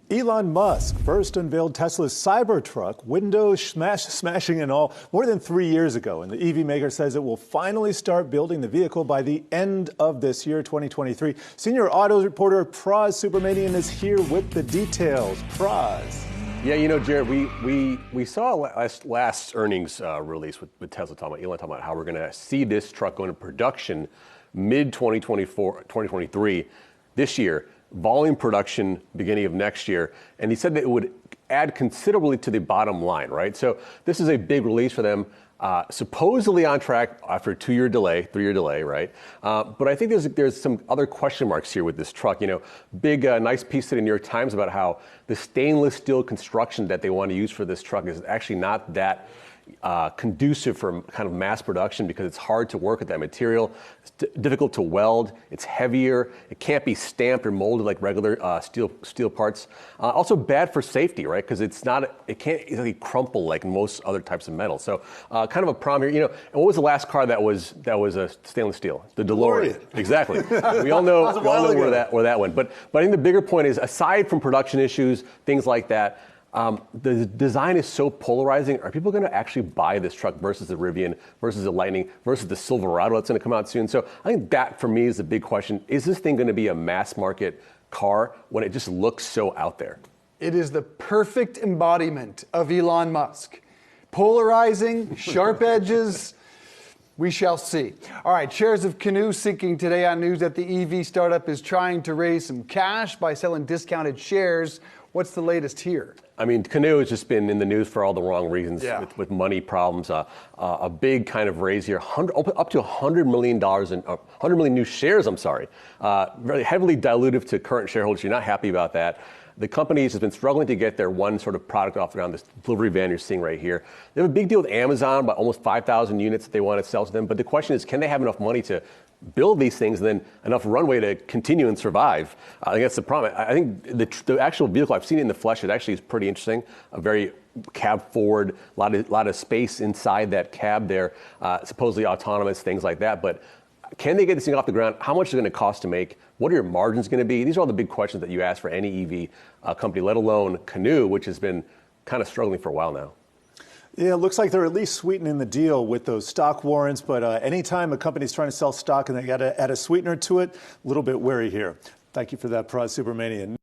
Elon Musk first unveiled Tesla's Cybertruck, windows smashing and all, more than 3 years ago. And the EV maker says it will finally start building the vehicle by the end of this year, 2023. Senior auto reporter Praz Supermanian is here with the details. Praz. Yeah, you know, Jared, we saw last earnings release with Tesla talking about, Elon talking about how we're going to see this truck go into production mid-2024, 2023 this year. Volume production beginning of next year, and he said that it would add considerably to the bottom line, right? So this is a big release for them, supposedly on track after a 3-year delay, right? But I think there's some other question marks here with this truck. You know, big nice piece to the New York Times about how the stainless steel construction that they want to use for this truck is actually not that conducive for kind of mass production because it's hard to work with that material. It's difficult to weld. It's heavier. It can't be stamped or molded like regular steel parts. Also bad for safety, right? Because it can't easily crumple like most other types of metal. So kind of a problem here. You know, and what was the last car that was a stainless steel? The DeLorean. Exactly. We all know where that went. But I think the bigger point is, aside from production issues, things like that. The design is so polarizing. Are people going to actually buy this truck versus the Rivian, versus the Lightning, versus the Silverado that's going to come out soon? So I think that, for me, is the big question. Is this thing going to be a mass market car when it just looks so out there? It is the perfect embodiment of Elon Musk. Polarizing, sharp edges. We shall see. All right, shares of Canoo sinking today on news that the EV startup is trying to raise some cash by selling discounted shares. What's the latest here? I mean, Canoo has just been in the news for all the wrong reasons, with money problems. A big kind of raise here, up to $100 million in 100 million new shares. Very heavily dilutive to current shareholders. You're not happy about that. The company has been struggling to get their one sort of product off the ground, this delivery van you're seeing right here. They have a big deal with Amazon, about almost 5,000 units that they want to sell to them. But the question is, can they have enough money to build these things and then enough runway to continue and survive? I think that's the problem. I think the actual vehicle, I've seen it in the flesh, it actually is pretty interesting. A very cab forward, a lot of space inside that cab there, supposedly autonomous, things like that. But can they get this thing off the ground? How much is it going to cost to make? What are your margins going to be? These are all the big questions that you ask for any EV company, let alone Canoo, which has been kind of struggling for a while now. Yeah, it looks like they're at least sweetening the deal with those stock warrants, but anytime a company's trying to sell stock and they got to add a sweetener to it, a little bit wary here. Thank you for that, Praz Supermanian.